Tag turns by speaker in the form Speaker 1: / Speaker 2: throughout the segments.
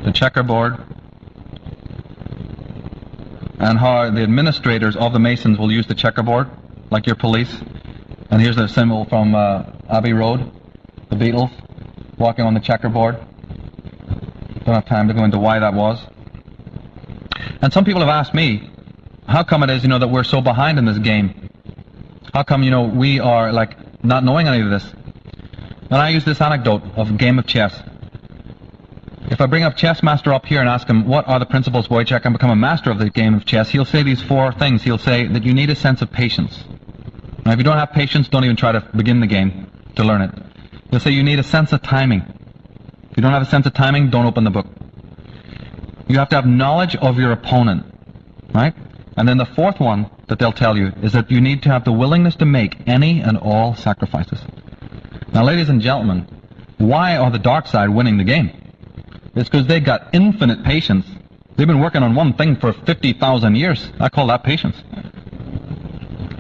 Speaker 1: the checkerboard, and how the administrators of the Masons will use the checkerboard, like your police. And here's the symbol from Abbey Road, the Beatles, walking on the checkerboard. Don't have time to go into why that was. And some people have asked me, how come it is, that we're so behind in this game? How come, we are, not knowing any of this? And I use this anecdote of a game of chess. If I bring up Chess Master up here and ask him, what are the principles by which I can become a master of the game of chess, he'll say these 4 things. He'll say that you need a sense of patience. Now, if you don't have patience, don't even try to begin the game to learn it. He'll say you need a sense of timing. If you don't have a sense of timing, don't open the book. You have to have knowledge of your opponent, right? And then the 4th one that they'll tell you is that you need to have the willingness to make any and all sacrifices. Now, ladies and gentlemen, why are the dark side winning the game? It's because they got infinite patience. They've been working on one thing for 50,000 years. I call that patience.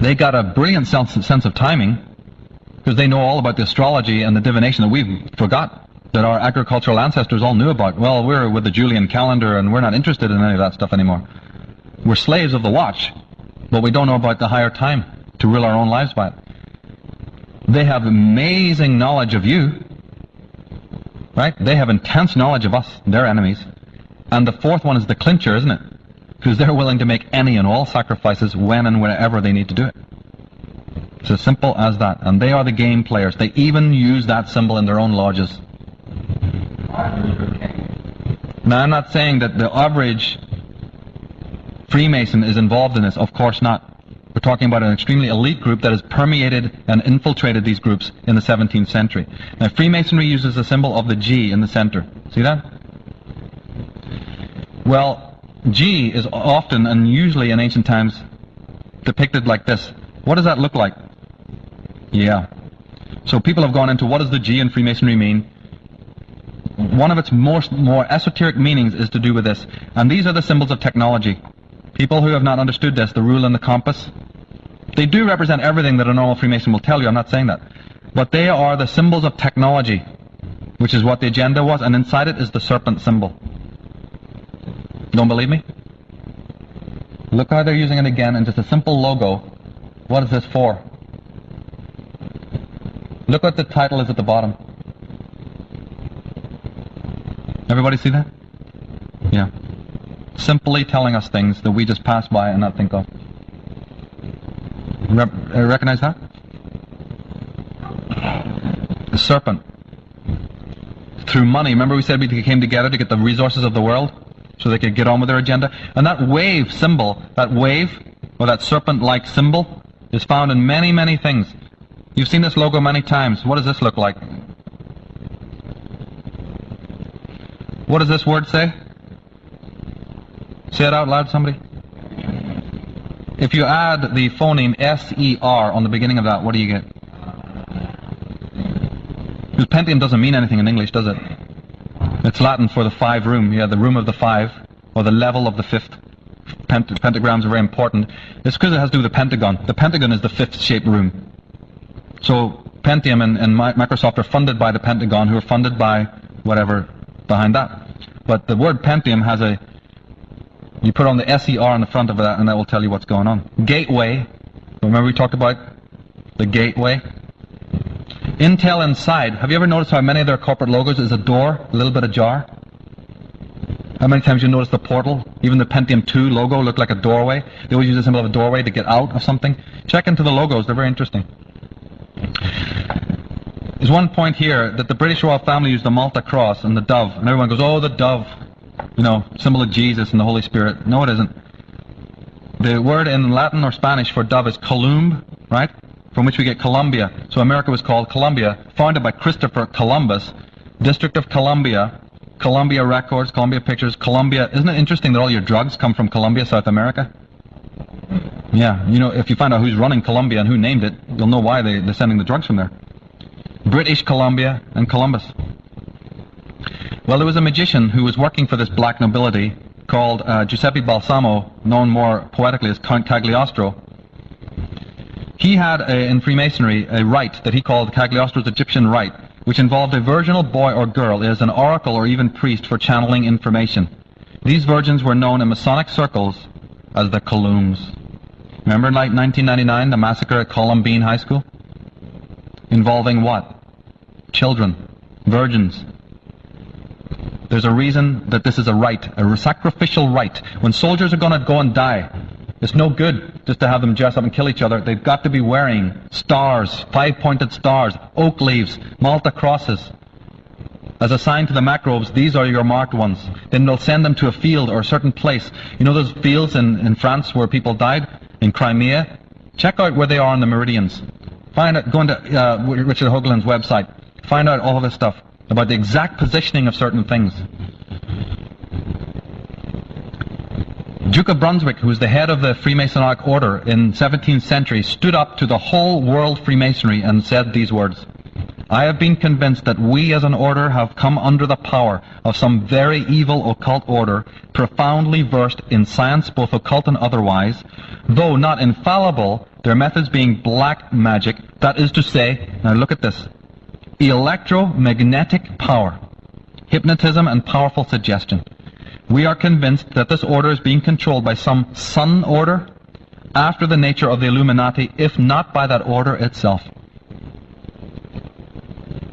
Speaker 1: They got a brilliant sense of timing because they know all about the astrology and the divination that we forgot, that our agricultural ancestors all knew about. Well, we're with the Julian calendar and we're not interested in any of that stuff anymore. We're slaves of the watch, but we don't know about the higher time to rule our own lives by it. They have amazing knowledge of you, right? They have intense knowledge of us, their enemies. And the 4th one is the clincher, isn't it? Because they're willing to make any and all sacrifices when and wherever they need to do it. It's as simple as that. And they are the game players. They even use that symbol in their own lodges. Now, I'm not saying that the average Freemason is involved in this. Of course not. We're talking about an extremely elite group that has permeated and infiltrated these groups in the 17th century. Now, Freemasonry uses the symbol of the G in the center. See that? Well, G is often and usually in ancient times depicted like this. What does that look like? Yeah. So people have gone into what does the G in Freemasonry mean? One of its more esoteric meanings is to do with this. And these are the symbols of technology. People who have not understood this, the rule and the compass, they do represent everything that a normal Freemason will tell you. I'm not saying that. But they are the symbols of technology, which is what the agenda was, and inside it is the serpent symbol. Don't believe me? Look how they're using it again in just a simple logo. What is this for? Look what the title is at the bottom. Everybody see that? Yeah. Simply telling us things that we just pass by and not think of. Recognize that? The serpent. Through money. Remember we said we came together to get the resources of the world so they could get on with their agenda? And that wave symbol, that wave, or that serpent-like symbol, is found in many, many things. You've seen this logo many times. What does this look like? What does this word say? Say it out loud, somebody. If you add the phoneme S-E-R on the beginning of that, what do you get? Because Pentium doesn't mean anything in English, does it? It's Latin for the 5 room. Yeah, the room of the 5, or the level of the 5th. Pentagrams are very important. It's because it has to do with the pentagon. The pentagon is the 5th shaped room. So Pentium and Microsoft are funded by the Pentagon, who are funded by whatever behind that. But the word Pentium has a... You put on the S-E-R on the front of that, and that will tell you what's going on. Gateway. Remember we talked about the gateway? Intel Inside. Have you ever noticed how many of their corporate logos is a door, a little bit ajar? How many times you notice the portal? Even the Pentium 2 logo looked like a doorway. They always use the symbol of a doorway to get out of something. Check into the logos. They're very interesting. There's one point here that the British royal family used the Malta cross and the dove. And everyone goes, oh, the dove. You know, symbol of Jesus and the Holy Spirit. No, it isn't. The word in Latin or Spanish for dove is columb, right? From which we get Columbia. So America was called Columbia, founded by Christopher Columbus, District of Columbia, Columbia Records, Columbia Pictures, Columbia. Isn't it interesting that all your drugs come from Columbia, South America? Yeah, you know, if you find out who's running Columbia and who named it, you'll know why they're sending the drugs from there. British Columbia and Columbus. Well, there was a magician who was working for this black nobility called Giuseppe Balsamo, known more poetically as Count Cagliostro. He had, in Freemasonry, a rite that he called Cagliostro's Egyptian rite, which involved a virginal boy or girl, is an oracle or even priest for channeling information. These virgins were known in Masonic circles as the Columns. Remember in 1999, the massacre at Columbine High School? Involving what? Children, virgins. There's a reason that this is a rite, a sacrificial rite. When soldiers are going to go and die, it's no good just to have them dress up and kill each other. They've got to be wearing stars, 5-pointed stars, oak leaves, Malta crosses. As a sign to the macrobes, these are your marked ones. Then they'll send them to a field or a certain place. You know those fields in France where people died? In Crimea? Check out where they are on the meridians. Find out, go into Richard Hoagland's website. Find out all of this stuff about the exact positioning of certain things. Duke of Brunswick, who was the head of the Freemasonic order in 17th century, stood up to the whole world Freemasonry and said these words: I have been convinced that we as an order have come under the power of some very evil occult order, profoundly versed in science, both occult and otherwise, though not infallible, their methods being black magic, that is to say, now look at this, electromagnetic power, hypnotism and powerful suggestion. We are convinced that this order is being controlled by some sun order, after the nature of the Illuminati, if not by that order itself.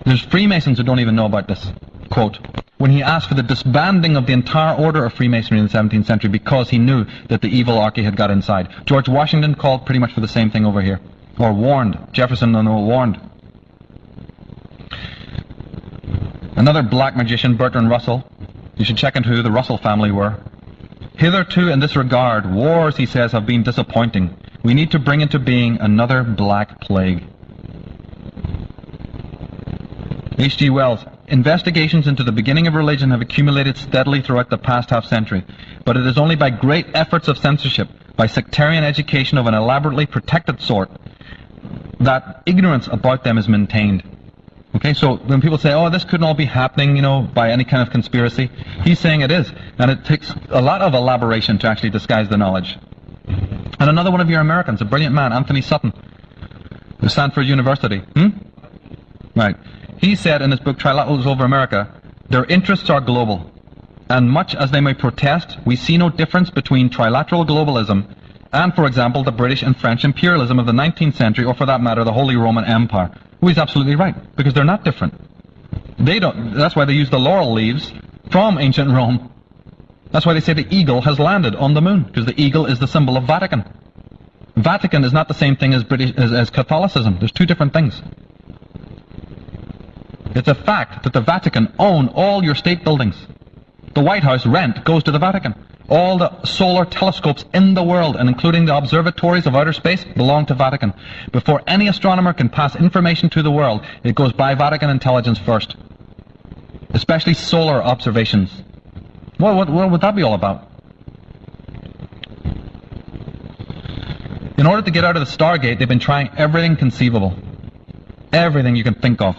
Speaker 1: There's Freemasons who don't even know about this. Quote, when he asked for the disbanding of the entire order of Freemasonry in the 17th century because he knew that the evil archy had got inside. George Washington called pretty much for the same thing over here. Or warned. Jefferson warned. Another black magician, Bertrand Russell. You should check into who the Russell family were. Hitherto in this regard, wars, he says, have been disappointing. We need to bring into being another black plague. H.G. Wells, investigations into the beginning of religion have accumulated steadily throughout the past half-century, but it is only by great efforts of censorship, by sectarian education of an elaborately protected sort, that ignorance about them is maintained. Okay, so when people say, oh, this couldn't all be happening, you know, by any kind of conspiracy, he's saying it is, and it takes a lot of elaboration to actually disguise the knowledge. And another one of your Americans, a brilliant man, Anthony Sutton, of Stanford University. Right. He said in his book, Trilaterals Over America, their interests are global, and much as they may protest, we see no difference between trilateral globalism and, for example, the British and French imperialism of the 19th century, or for that matter, the Holy Roman Empire. Well, he's absolutely right, because they're not different. They don't. That's why they use the laurel leaves from ancient Rome. That's why they say the eagle has landed on the moon, because the eagle is the symbol of Vatican. Vatican is not the same thing as Catholicism. There's two different things. It's a fact that the Vatican own all your state buildings. The White House rent goes to the Vatican. All the solar telescopes in the world, and including the observatories of outer space, belong to Vatican. Before any astronomer can pass information to the world, it goes by Vatican intelligence first. Especially solar observations. What would that be all about? In order to get out of the Stargate, they've been trying everything conceivable. Everything you can think of.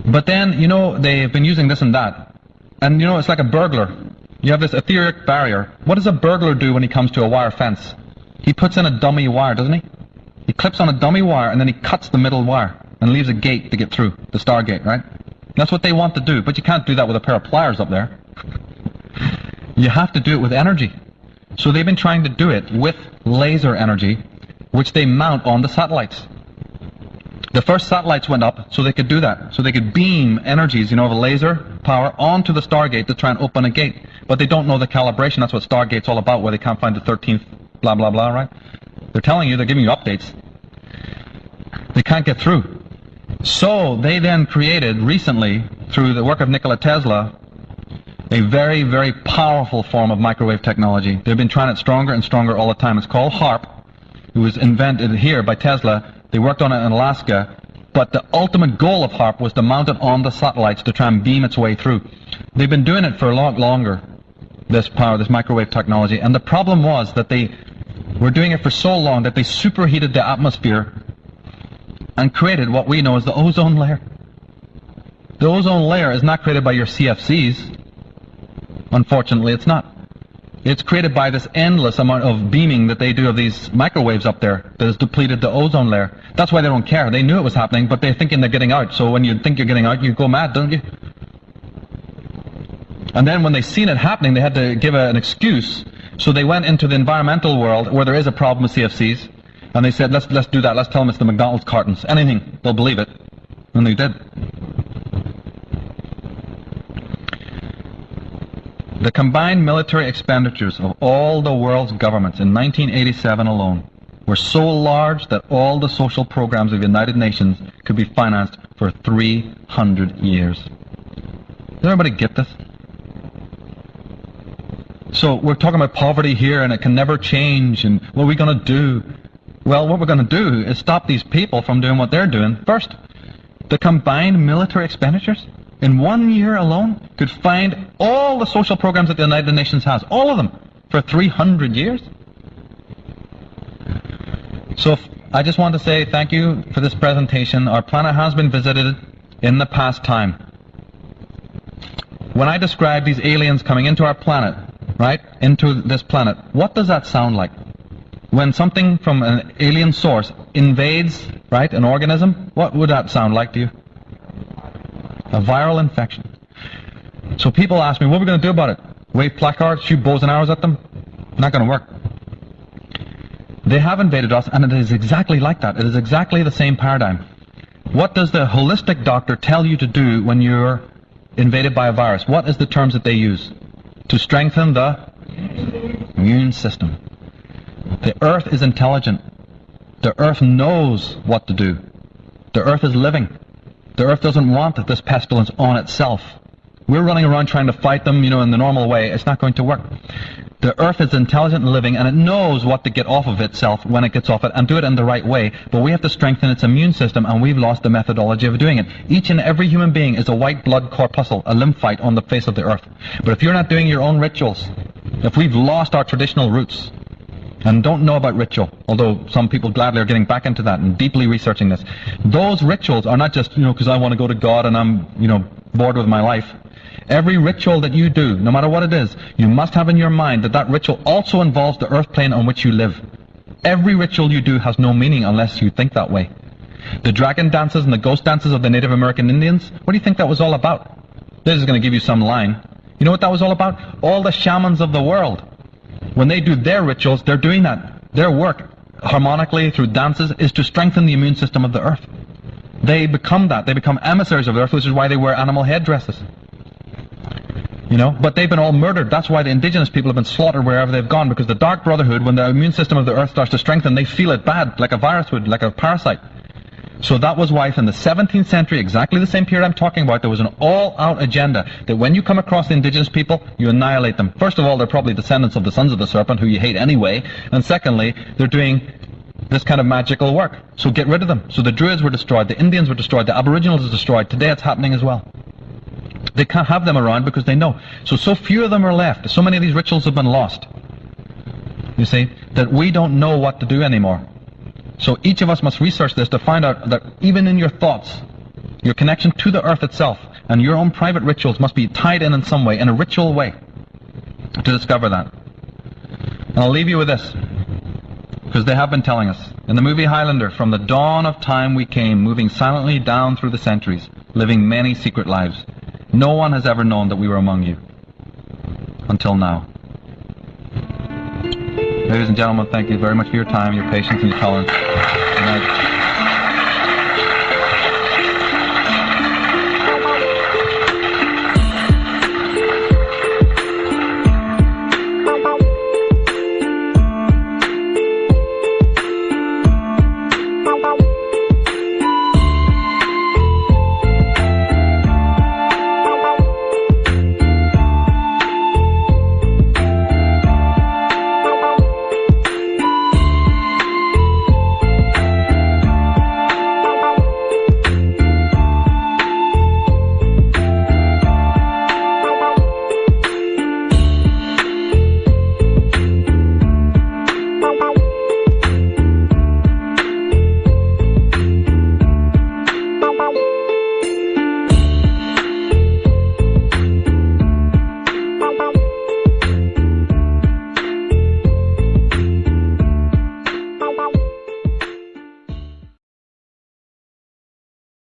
Speaker 1: But then, you know, they've been using this and that. And, you know, it's like a burglar. You have this etheric barrier. What does a burglar do when he comes to a wire fence? He puts in a dummy wire, doesn't he? He clips on a dummy wire and then he cuts the middle wire and leaves a gate to get through, the Stargate, right? That's what they want to do, but you can't do that with a pair of pliers up there. You have to do it with energy. So they've been trying to do it with laser energy, which they mount on the satellites. The first satellites went up so they could do that. So they could beam energies, you know, of a laser power onto the Stargate to try and open a gate. But they don't know the calibration. That's what Stargate's all about, where they can't find the 13th blah, blah, blah, right? They're telling you, they're giving you updates. They can't get through. So they then created, recently, through the work of Nikola Tesla, a very, very powerful form of microwave technology. They've been trying it stronger and stronger all the time. It's called HARP. It was invented here by Tesla. They worked on it in Alaska, but the ultimate goal of HARP was to mount it on the satellites to try and beam its way through. They've been doing it for a lot longer, this power, this microwave technology, and the problem was that they were doing it for so long that they superheated the atmosphere and created what we know as the ozone layer. The ozone layer is not created by your CFCs. Unfortunately, it's not. It's created by this endless amount of beaming that they do of these microwaves up there that has depleted the ozone layer. That's why they don't care. They knew it was happening, but they're thinking they're getting out. So when you think you're getting out, you go mad, don't you? And then when they seen it happening, they had to give an excuse. So they went into the environmental world where there is a problem with CFCs, and they said, let's do that. Let's tell them it's the McDonald's cartons. Anything, they'll believe it. And they did. The combined military expenditures of all the world's governments in 1987 alone were so large that all the social programs of the United Nations could be financed for 300 years. Does everybody get this? So we're talking about poverty here and it can never change and what are we going to do? Well, what we're going to do is stop these people from doing what they're doing. First, the combined military expenditures in 1 year alone could find all the social programs that the United Nations has, all of them, for 300 years. So I just want to say thank you for this presentation. Our planet has been visited in the past time. When I describe these aliens coming into our planet, right, into this planet, what does that sound like? When something from an alien source invades, right, an organism, what would that sound like to you? A viral infection. So people ask me, what are we going to do about it? Wave placards, shoot bows and arrows at them? Not going to work. They have invaded us, and it is exactly like that. It is exactly the same paradigm. What does the holistic doctor tell you to do when you're invaded by a virus? What is the terms that they use? To strengthen the immune system. The earth is intelligent. The earth knows what to do. The earth is living. The earth doesn't want this pestilence on itself. We're running around trying to fight them, in the normal way. It's not going to work. The earth is intelligent and living, and it knows what to get off of itself when it gets off it, and do it in the right way. But we have to strengthen its immune system, and we've lost the methodology of doing it. Each and every human being is a white blood corpuscle, a lymphocyte on the face of the earth. But if you're not doing your own rituals, if we've lost our traditional roots, and don't know about ritual, although some people gladly are getting back into that and deeply researching this, those rituals are not just, because I want to go to God and I'm, bored with my life. Every ritual that you do, no matter what it is, you must have in your mind that that ritual also involves the earth plane on which you live. Every ritual you do has no meaning unless you think that way. The dragon dances and the ghost dances of the Native American Indians, what do you think that was all about? This is going to give you some line. You know what that was all about? All the shamans of the world, when they do their rituals, they're doing that. Their work, harmonically through dances, is to strengthen the immune system of the earth. They become that. They become emissaries of the earth, which is why they wear animal headdresses. But they've been all murdered. That's why the indigenous people have been slaughtered wherever they've gone, because the Dark Brotherhood, when the immune system of the earth starts to strengthen, they feel it bad, like a virus would, like a parasite. So that was why in the 17th century, exactly the same period I'm talking about, there was an all-out agenda that when you come across the indigenous people, you annihilate them. First of all, they're probably descendants of the sons of the serpent, who you hate anyway. And secondly, they're doing this kind of magical work. So get rid of them. So the Druids were destroyed, the Indians were destroyed, the Aboriginals were destroyed. Today it's happening as well. They can't have them around because they know. So few of them are left. So many of these rituals have been lost. You see, that we don't know what to do anymore. So each of us must research this to find out that even in your thoughts, your connection to the earth itself and your own private rituals must be tied in some way, in a ritual way, to discover that. And I'll leave you with this, because they have been telling us. In the movie Highlander, from the dawn of time we came, moving silently down through the centuries, living many secret lives. No one has ever known that we were among you, until now. Ladies and gentlemen, thank you very much for your time, your patience, and your tolerance.